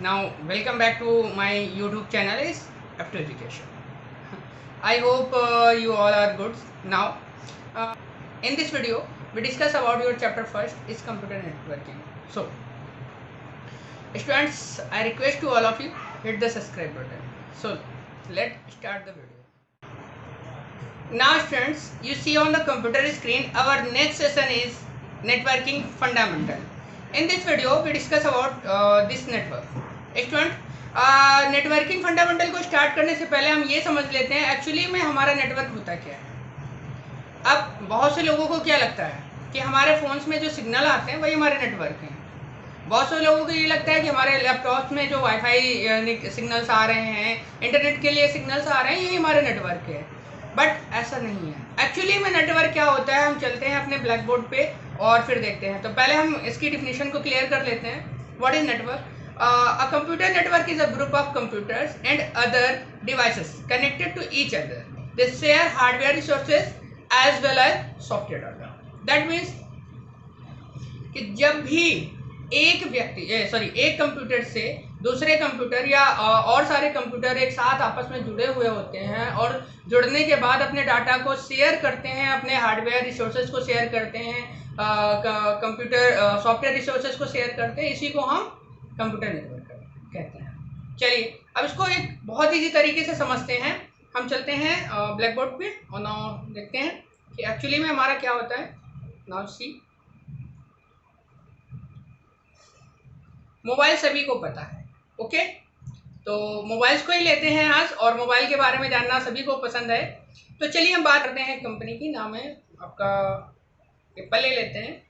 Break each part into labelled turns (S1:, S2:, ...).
S1: Now, welcome back to my YouTube channel is After Education. I hope you all are good. Now, in this video, we discuss about your chapter first is computer networking. So, students, I request to all of you hit the subscribe button. So, let's start the video. Now, students, you see on the computer screen our next session is networking fundamental. In this video, we discuss about this network. Student, networking fundamental को start करने से पहले हम ये समझ लेते हैं actually में हमारा नेटवर्क होता क्या है। अब बहुत से लोगों को क्या लगता है कि हमारे फ़ोन्स में जो सिग्नल आते हैं वही हमारे नेटवर्क हैं। बहुत से लोगों को ये लगता है कि हमारे लैपटॉप्स में जो वाईफाई सिग्नल्स आ रहे हैं, इंटरनेट के लिए सिग्नल्स आ रहे हैं, यही हमारे नेटवर्क है। बट ऐसा नहीं है। एक्चुअली में नेटवर्क क्या होता है, हम चलते हैं अपने ब्लैक बोर्ड पे और फिर देखते हैं। तो पहले हम इसकी डिफिनीशन को क्लियर कर लेते हैं। What is network? A computer network is a group of computers and other devices connected to each other. They share hardware resources as well as software data. That means कि जब भी एक computer से दूसरे computer या और सारे computer एक साथ आपस में जुड़े हुए होते हैं और जुड़ने के बाद अपने डाटा को शेयर करते हैं, अपने हार्डवेयर रिसोर्सेज को शेयर करते हैं, कंप्यूटर सॉफ्टवेयर रिसोर्सेज को शेयर करते हैं, इसी को हम कंप्यूटर नेटवर्क कहते हैं। चलिए अब इसको एक बहुत ईजी तरीके से समझते हैं। हम चलते हैं ब्लैक बोर्ड पे और नाउ देखते हैं कि एक्चुअली में हमारा क्या होता है। नाउ सी, मोबाइल सभी को पता है, ओके। तो मोबाइल्स को ही लेते हैं आज, और मोबाइल के बारे में जानना सभी को पसंद है। तो चलिए हम बात करते हैं कंपनी की। नाम है आपका एप्पल, ले लेते हैं।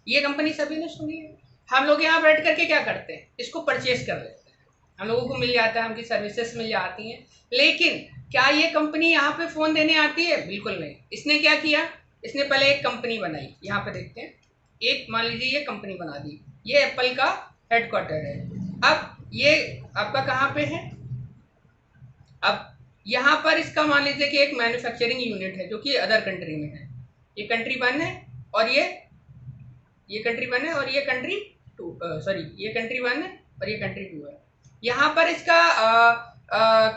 S1: ये कंपनी सभी ने सुनी है। हम लोग यहाँ बैठ करके क्या करते हैं, इसको परचेज कर लेते हैं, हम लोगों को मिल जाता है, उनकी सर्विसेज मिल जाती हैं। लेकिन क्या ये कंपनी यहाँ पे फ़ोन देने आती है? बिल्कुल नहीं। इसने क्या किया, इसने पहले एक कंपनी बनाई। यहाँ पे देखते हैं, एक मान लीजिए ये कंपनी बना दी, ये एप्पल का हेडक्वार्टर है। अब ये आपका कहाँ पे है? अब यहाँ पर इसका मान लीजिए कि एक मैन्युफैक्चरिंग यूनिट है जो कि अदर कंट्री में है। ये कंट्री 1 है और ये कंट्री 1 है और ये कंट्री 2, ये कंट्री 1 है और ये कंट्री 2 है। यहाँ पर इसका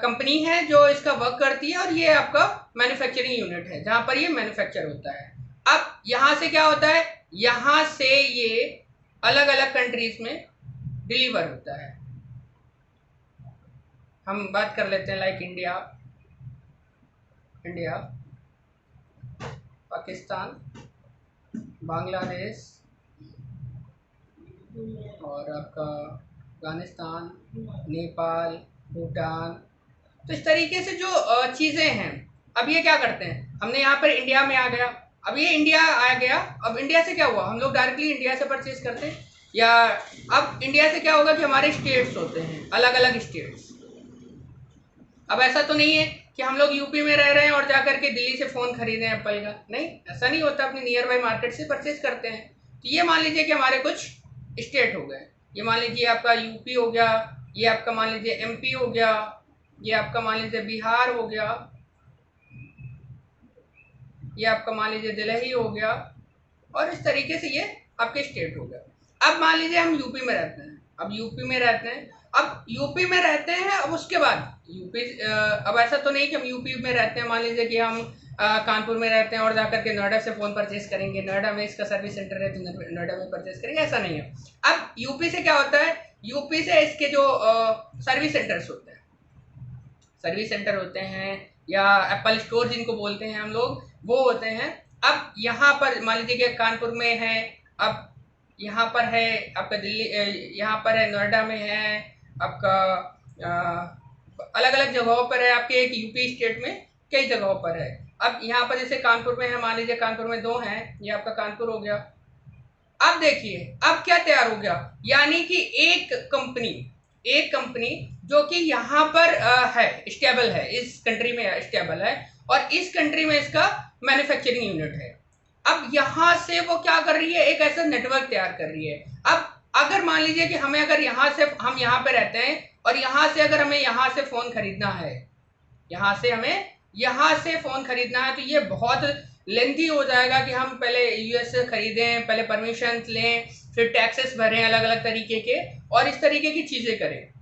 S1: कंपनी है जो इसका वर्क करती है और ये आपका मैन्युफैक्चरिंग यूनिट है जहाँ पर ये मैन्युफैक्चर होता है। अब यहाँ से क्या होता है, यहाँ से ये अलग अलग कंट्रीज में डिलीवर होता है। हम बात कर लेते हैं लाइक इंडिया, पाकिस्तान, बांग्लादेश और आपका अफगानिस्तान, नेपाल, भूटान। तो इस तरीके से जो चीज़ें हैं, अब ये क्या करते हैं, हमने यहाँ पर इंडिया में आ गया। अब ये इंडिया आ गया, अब इंडिया से क्या हुआ, हम लोग डायरेक्टली इंडिया से परचेज करते हैं। या अब इंडिया से क्या होगा कि हमारे स्टेट्स होते हैं, अलग अलग स्टेट्स। अब ऐसा तो नहीं है कि हम लोग यूपी में रह रहे हैं और जाकर के दिल्ली से फ़ोन खरीदें एप्पल का, नहीं, ऐसा नहीं होता। अपने नियर बाई मार्केट से परचेज करते हैं। तो ये मान लीजिए कि हमारे कुछ स्टेट हो गए। ये मान लीजिए आपका यूपी हो गया, ये आपका मान लीजिए एमपी हो गया, ये आपका मान लीजिए बिहार हो गया, ये आपका मान लीजिए दिल्ली हो गया, और इस तरीके से ये आपके स्टेट हो गया। अब मान लीजिए हम यूपी में रहते हैं। अब यूपी में रहते हैं, अब उसके बाद यूपी, अब ऐसा तो नहीं कि हम यूपी में रहते हैं, मान लीजिए कि हम कानपुर में रहते हैं और जाकर के नोएडा से फ़ोन परचेज करेंगे, नोएडा में इसका सर्विस सेंटर है तो नोएडा में परचेज करेंगे, ऐसा नहीं है। अब यूपी से क्या होता है, यूपी से इसके जो सर्विस सेंटर्स होते हैं, सर्विस सेंटर होते हैं या एप्पल स्टोर जिनको बोलते हैं हम लोग, वो होते हैं। अब यहाँ पर मान लीजिए कि कानपुर में है, अब यहाँ पर है आपका दिल्ली, यहाँ पर है नोएडा में है, आपका अलग अलग जगहों पर है, आपके एक यूपी स्टेट में कई जगहों पर है। अब यहाँ पर जैसे कानपुर में है, मान लीजिए कानपुर में 2 हैं, ये आपका कानपुर हो गया। अब देखिए अब क्या तैयार हो गया, यानी कि एक कंपनी जो कि यहाँ पर है, स्टेबल है, इस कंट्री में स्टेबल है और इस कंट्री में इसका मैन्युफैक्चरिंग यूनिट है। अब यहाँ से वो क्या कर रही है, एक ऐसा नेटवर्क तैयार कर रही है। अब अगर मान लीजिए कि हमें अगर यहाँ से, हम यहाँ पे रहते हैं और यहाँ से अगर हमें यहाँ से फ़ोन खरीदना है, यहाँ से हमें यहाँ से फ़ोन खरीदना है, तो ये बहुत लेंथी हो जाएगा कि हम पहले यूएस से खरीदें, पहले परमिशन लें, फिर टैक्सेस भरें अलग अलग तरीके के, और इस तरीके की चीज़ें करें।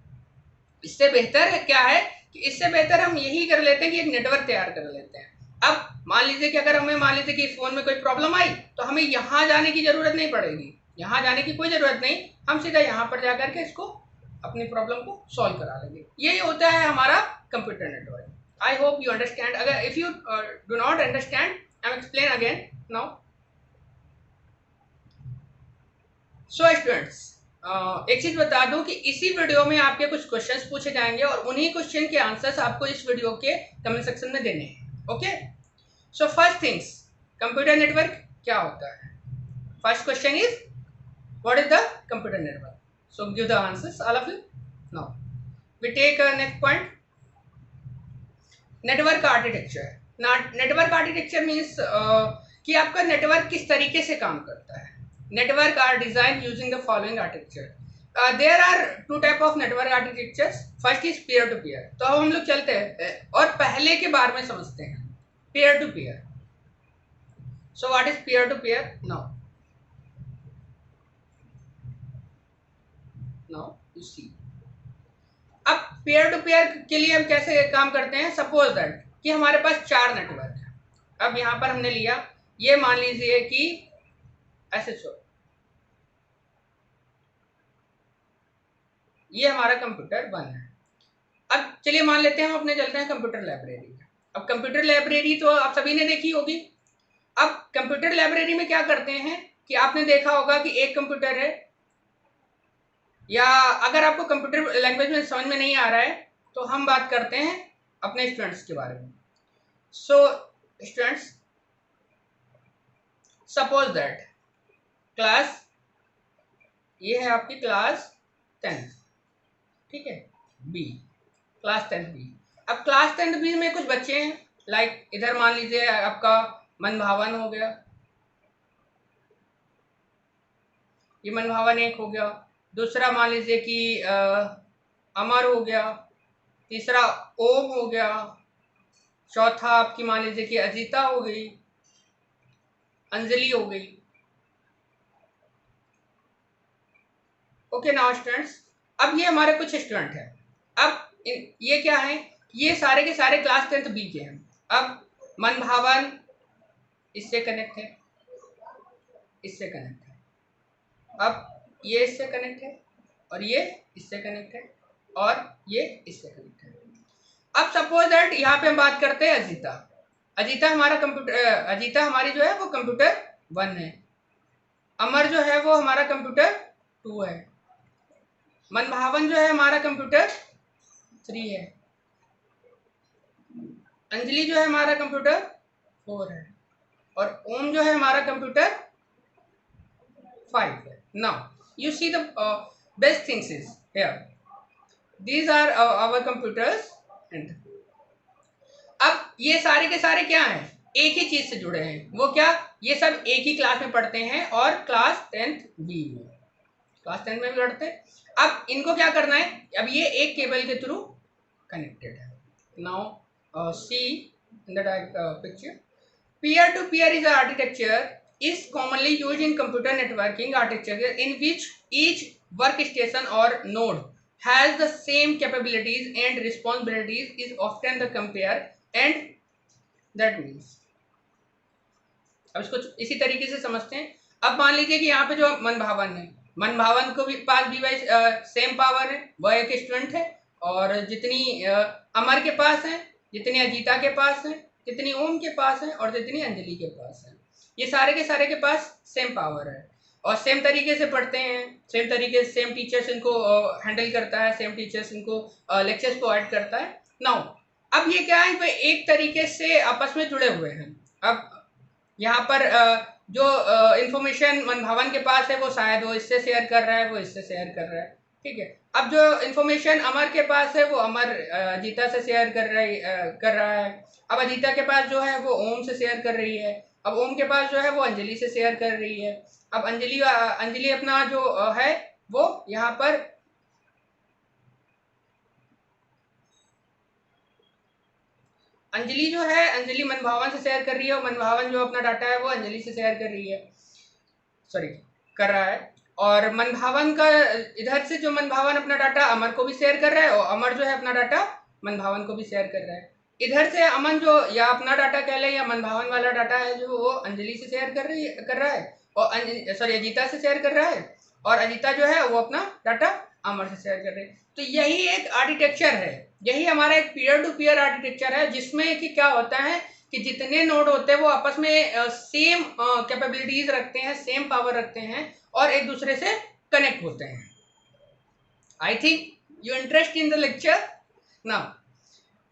S1: इससे बेहतर है क्या है कि इससे बेहतर हम यही कर लेते हैं कि एक नेटवर्क तैयार कर लेते हैं। अब मान लीजिए कि अगर हमें मान लीजिए कि इस फोन में कोई प्रॉब्लम आई तो हमें यहाँ जाने की जरूरत नहीं पड़ेगी, यहाँ जाने की कोई जरूरत नहीं, हम सीधा यहाँ पर जाकर के इसको अपनी प्रॉब्लम को सॉल्व करा लेंगे। यही होता है हमारा computer network. I hope you understand. अगर if you do not understand, I am explain again now. So students, एक चीज बता दूं कि इसी वीडियो में आपके कुछ क्वेश्चंस पूछे जाएंगे और उन्हीं क्वेश्चन के आंसर्स आपको इस वीडियो के कमेंट सेक्शन में देने हैं। Okay, so first things, computer network क्या होता है? First question is what is the computer network? So give the answers all of you now. We take next point, network architecture. Network architecture means कि आपका network किस तरीके से काम करता है। Network are designed using the following architecture. There are two type of network architectures. First is peer to peer. तो अब हम लोग चलते हैं और पहले के बारे में समझते हैं, peer to peer. So what is peer to peer? Now you see. अब peer to peer के लिए हम कैसे काम करते हैं? Suppose that कि हमारे पास 4 नेटवर्क है। अब यहाँ पर हमने लिया, ये मान लीजिए कि SHO, ये हमारा कंप्यूटर 1 है। अब चलिए मान लेते हैं हम अपने चलते हैं कंप्यूटर लाइब्रेरी। अब कंप्यूटर लाइब्रेरी तो आप सभी ने देखी होगी। अब कंप्यूटर लाइब्रेरी में क्या करते हैं कि आपने देखा होगा कि एक कंप्यूटर है, या अगर आपको कंप्यूटर लैंग्वेज में समझ में नहीं आ रहा है तो हम बात करते हैं अपने स्टूडेंट्स के बारे में। So students, suppose that class, ये है आपकी क्लास 10th, ठीक है, बी, क्लास 10th बी। अब क्लास 10th बी में कुछ बच्चे हैं, लाइक इधर मान लीजिए आपका मनभावन हो गया, ये मनभावन 1 हो गया, दूसरा मान लीजिए कि अमर हो गया, तीसरा ओम हो गया, चौथा आपकी मान लीजिए कि अजीता हो गई, अंजलि हो गई। ओके नाउ स्टूडेंट्स, अब ये हमारे कुछ स्टूडेंट हैं। अब ये क्या है, ये सारे के सारे क्लास 10th बी के हैं। अब मनभावन इससे कनेक्ट है, इससे कनेक्ट है, अब ये इससे कनेक्ट है, और ये इससे कनेक्ट है, और ये इससे कनेक्ट है। अब सपोज दैट यहाँ पे हम बात करते हैं अजीता। अजीता हमारा कंप्यूटर, अजीता हमारी जो है वो कंप्यूटर 1 है, अमर जो है वो हमारा कंप्यूटर 2 है, मनभावन जो है हमारा कंप्यूटर 3 है, अंजलि जो है हमारा कंप्यूटर 4 है, और ओम जो है हमारा कंप्यूटर 5 है। Now you see the best things is here, these are our computers, and अब ये सारे के सारे क्या हैं, एक ही चीज से जुड़े हैं। वो क्या, ये सब एक ही क्लास में पढ़ते हैं और क्लास 10th बी में, क्लास 10 में भी पढ़ते हैं। अब इनको क्या करना है, अब ये एक केबल के थ्रू कनेक्टेड है। Now see in the picture, peer to peer is an architecture is commonly used in computer networking architecture in which each workstation or node has the same capabilities and responsibilities is often the compare, and that means, अब इसको इसी तरीके से समझते हैं। अब मान लीजिए कि यहाँ पे जो मनभावन है, मनभावन को भी पास भी भाई सेम पावर है, वह एक स्टूडेंट है, और जितनी अमर के पास है, जितनी अजीता के पास है, जितनी ओम के पास है, और जितनी अंजलि के पास है, ये सारे के सारे के पास सेम पावर है, और सेम तरीके से पढ़ते हैं, सेम तरीके से, सेम टीचर्स इनको हैंडल करता है, सेम टीचर्स इनको लेक्चर्स प्रोवाइड करता है। नाउ अब ये क्या है, वे एक तरीके से आपस में जुड़े हुए हैं। अब यहाँ पर जो इंफॉर्मेशन मनभावन के पास है वो शायद वो इससे शेयर कर रहा है, वो इससे शेयर कर रहा है, ठीक है। अब जो इंफॉर्मेशन अमर के पास है वो अमर अजीता से शेयर कर रहा है। अब अजीता के पास जो है वो ओम से शेयर कर रही है। अब ओम के पास जो है वो अंजलि से शेयर कर रही है। अब अंजलि अपना जो है वो यहाँ पर अंजलि जो है, अंजलि मनभावन से शेयर कर रही है और मनभावन जो अपना डाटा है वो अंजलि से शेयर कर रही है, सॉरी कर रहा है। और मनभावन का इधर से जो मनभावन अपना डाटा अमर को भी शेयर कर रहा है और अमर जो है अपना डाटा मनभावन को भी शेयर कर रहा है। इधर से अमन जो या अपना डाटा कह ले या मनभावन वाला डाटा है जो वो अंजलि से शेयर कर रहा है और सॉरी अजीता से शेयर कर रहा है, और अजीता जो है वो अपना डाटा अमर से शेयर कर रहे हैं। तो यही एक आर्किटेक्चर है, यही हमारा एक पीयर टू पीयर आर्किटेक्चर है, जिसमें कि क्या होता है कि जितने नोड होते हैं वो आपस में सेम कैपेबिलिटीज रखते हैं, सेम पावर रखते हैं और एक दूसरे से कनेक्ट होते हैं। आई think you interest in the lecture now.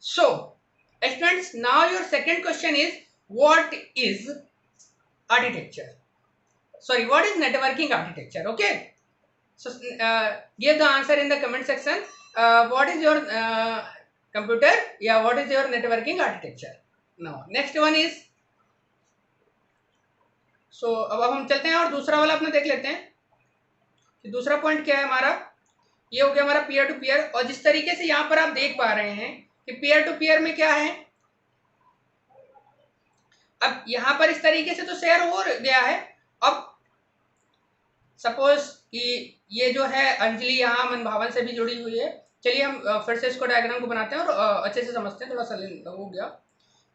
S1: So students, now your second question is what is architecture, sorry, what is networking architecture? Okay, so give the answer in the comment section. What is your computer, yeah, what is your networking architecture? Now next one is, so अब हम चलते हैं और दूसरा वाला अपना देख लेते हैं कि दूसरा पॉइंट क्या है हमारा। ये हो गया हमारा पीयर टू पीयर, और जिस तरीके से यहाँ पर आप देख पा रहे हैं कि पीयर टू पीयर में क्या है, अब यहाँ पर इस तरीके से तो शेयर हो गया है। अब सपोज कि ये जो है अंजलि यहाँ मनभावन से भी जुड़ी हुई है, चलिए हम फिर से इसको डायग्राम को बनाते हैं और अच्छे से समझते हैं, थोड़ा सा हो गया।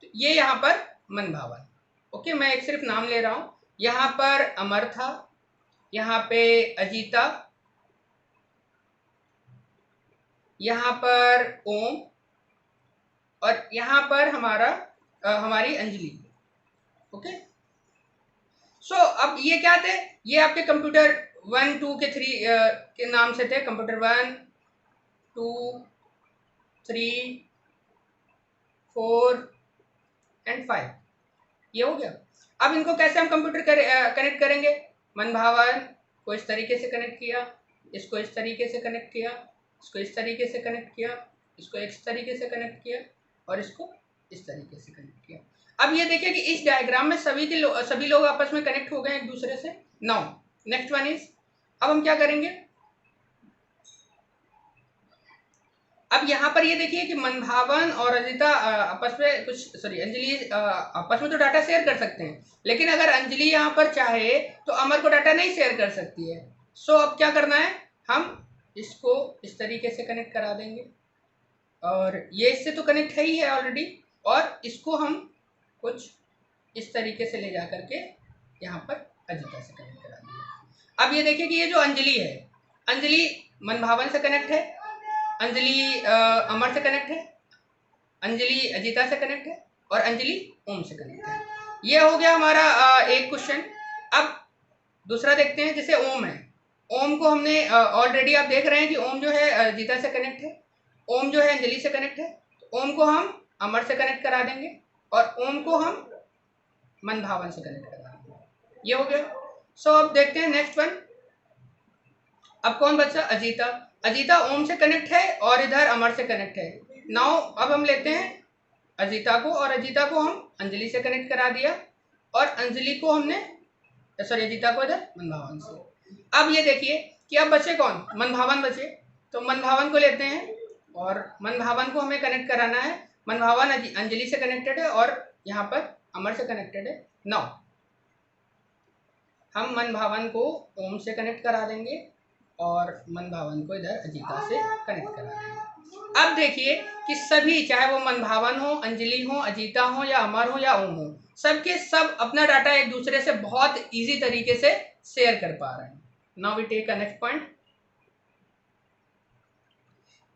S1: तो ये यहाँ पर मनभावन, ओके, मैं एक सिर्फ नाम ले रहा हूँ। यहाँ पर अमर था, यहाँ पे अजीता, यहाँ पर ओम, और यहाँ पर हमारी अंजलि। ओके, सो अब ये क्या थे, ये आपके कंप्यूटर 1 2 के 3 के नाम से थे, कंप्यूटर 1 2 3 4 एंड 5, ये हो गया। अब इनको कैसे हम कंप्यूटर कनेक्ट करेंगे, मनभावन को इस तरीके से कनेक्ट किया, इसको इस तरीके से कनेक्ट किया, इसको इस तरीके से कनेक्ट किया, इसको इस तरीके से कनेक्ट किया और इसको इस तरीके से कनेक्ट किया। अब ये देखिए कि इस डायग्राम में सभी लोग आपस में कनेक्ट हो गए एक दूसरे से। नाउ नेक्स्ट वन इज, अब हम क्या करेंगे, अब यहाँ पर ये देखिए कि मनभावन और अजीता आपस में कुछ, सॉरी अंजलि आपस में तो डाटा शेयर कर सकते हैं, लेकिन अगर अंजलि यहाँ पर चाहे तो अमर को डाटा नहीं शेयर कर सकती है। सो अब क्या करना है, हम इसको इस तरीके से कनेक्ट करा देंगे, और ये इससे तो कनेक्ट है ही है ऑलरेडी, और इसको हम कुछ इस तरीके से ले जा करके यहाँ पर अजीता से कनेक्ट करा देंगे। अब ये देखिए कि ये जो अंजलि है, अंजलि मनभावन से कनेक्ट है, अंजलि अमर से कनेक्ट है, अंजलि अजीता से कनेक्ट है और अंजलि ओम से कनेक्ट है। ये हो गया हमारा एक क्वेश्चन। अब दूसरा देखते हैं, जैसे ओम है, ओम को हमने ऑलरेडी आप देख रहे हैं कि ओम जो है अजीता से कनेक्ट है, ओम जो है अंजलि से कनेक्ट है, तो ओम को हम अमर से कनेक्ट करा देंगे और ओम को हम मनभावन से कनेक्ट करा देंगे। ये हो गया। सो अब देखते हैं नेक्स्ट वन, अब कौन बचा, अजीता। अजीता ओम से कनेक्ट है और इधर अमर से कनेक्ट है। नाउ अब हम लेते हैं अजीता को, और अजीता को हम अंजलि से कनेक्ट करा दिया और अंजलि को हमने, सॉरी अजीता को इधर मनभावन से। अब ये देखिए कि अब बचे कौन, मनभावन बचे, तो मनभावन को लेते हैं और मनभावन को हमें कनेक्ट कराना है। मनभावन अंजलि से कनेक्टेड है और यहाँ पर अमर से कनेक्टेड है। नाउ हम मनभावन को ओम से कनेक्ट करा देंगे और मनभावन को इधर अजीता से कनेक्ट करा देंगे। अब देखिए कि सभी, चाहे वो मनभावन हो, अंजलि हो, अजीता हो या अमर हो या ओम हो, सबके सब अपना डाटा एक दूसरे से बहुत इजी तरीके से शेयर कर पा रहे हैं। Now we take a next point.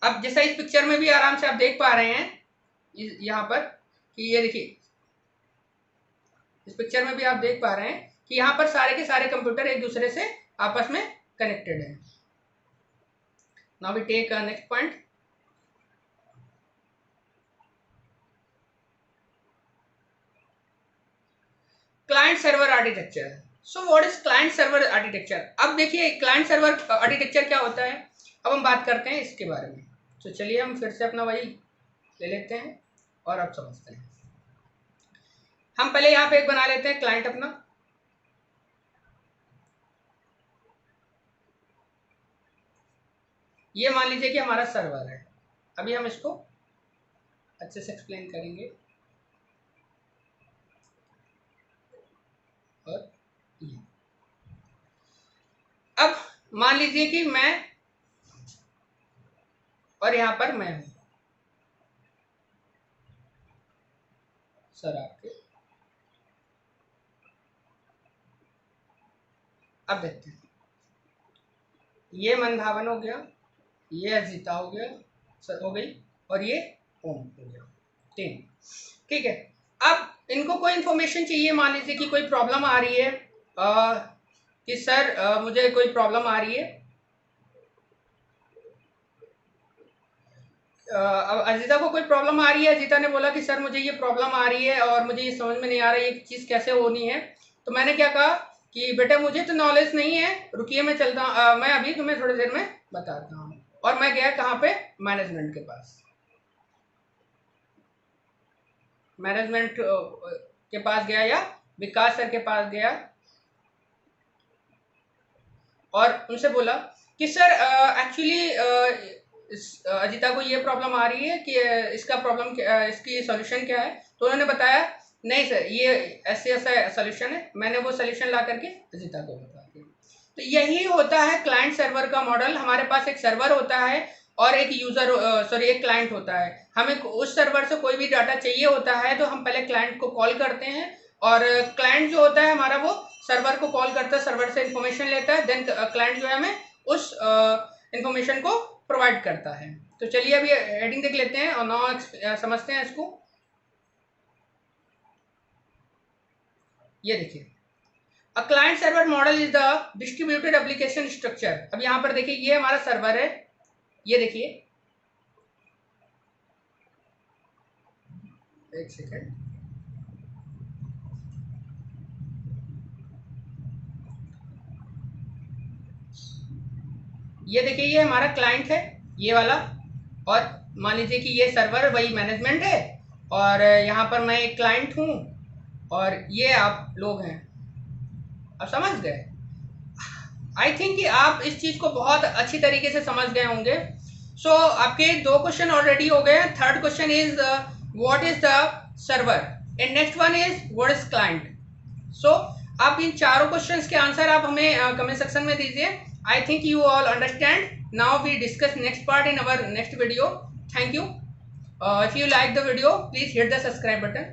S1: अब जैसा इस पिक्चर में भी आराम से आप देख पा रहे हैं यहाँ पर कि ये देखिए, इस पिक्चर में भी आप देख पा रहे हैं कि यहाँ पर सारे के सारे कंप्यूटर एक दूसरे से आपस में कनेक्टेड है। Now we take next point. Client server architecture. So what is client server architecture. अब देखिए क्लाइंट सर्वर आर्किटेक्चर क्या होता है, अब हम बात करते हैं इसके बारे में। तो चलिए हम फिर से अपना वही ले लेते हैं और अब समझते हैं। हम पहले यहाँ पे एक बना लेते हैं क्लाइंट अपना, ये मान लीजिए कि हमारा सर्वर है। अभी हम इसको अच्छे से एक्सप्लेन करेंगे। अब मान लीजिए कि मैं और यहाँ पर मैं हूं सर आपके। अब देखते हैं, ये मनभावन हो गया, ये अजीता हो गया सर हो गई, और ये ओम हो गया, 3। ठीक है, अब इनको कोई इन्फॉर्मेशन चाहिए, मान लीजिए कि कोई प्रॉब्लम आ रही है कि सर मुझे कोई प्रॉब्लम आ रही है। अब अजीता को कोई प्रॉब्लम आ रही है, अजीता ने बोला कि सर मुझे ये प्रॉब्लम आ रही है और मुझे ये समझ में नहीं आ रहा है ये चीज़ कैसे होनी है। तो मैंने क्या कहा कि बेटा मुझे तो नॉलेज नहीं है, रुकिए मैं चलता मैं अभी तुम्हें थोड़ी देर में बताता हूँ। और मैं गया कहाँ पे, मैनेजमेंट के पास। मैनेजमेंट के पास गया या विकास सर के पास गया और उनसे बोला कि सर एक्चुअली अजीता को ये प्रॉब्लम आ रही है कि इसका प्रॉब्लम इसकी सॉल्यूशन क्या है। तो उन्होंने बताया नहीं सर ये ऐसे ऐसा सॉल्यूशन है, मैंने वो सॉल्यूशन ला करके अजीता को बता दिया। तो यही होता है क्लाइंट सर्वर का मॉडल। हमारे पास एक सर्वर होता है और एक यूजर एक क्लाइंट होता है। हमें उस सर्वर से कोई भी डाटा चाहिए होता है तो हम पहले क्लाइंट को कॉल करते हैं और क्लाइंट जो होता है हमारा वो सर्वर को कॉल करता है, सर्वर से इंफॉर्मेशन लेता है, देन क्लाइंट जो है हमें उस इंफॉर्मेशन को प्रोवाइड करता है। तो चलिए अभी हेडिंग देख लेते हैं और नाउ समझते हैं इसको। ये देखिए, a client server model is the distributed application structure. अब यहाँ पर देखिए ये हमारा सर्वर है, ये देखिए, एक सेकेंड, ये देखिए ये हमारा क्लाइंट है ये वाला, और मान लीजिए कि ये सर्वर वही मैनेजमेंट है और यहाँ पर मैं एक क्लाइंट हूँ और ये आप लोग हैं। अब समझ गए? आई थिंक कि आप इस चीज को बहुत अच्छी तरीके से समझ गए होंगे। सो आपके 2 क्वेश्चन ऑलरेडी हो गए। Third question is what is the server and next one is what is client. So आप इन चारों क्वेश्चंस के आंसर आप हमें कमेंट सेक्शन में दीजिए। I think you all understand. Now we discuss next part in our next video. Thank you. If you like the video, please hit the subscribe button.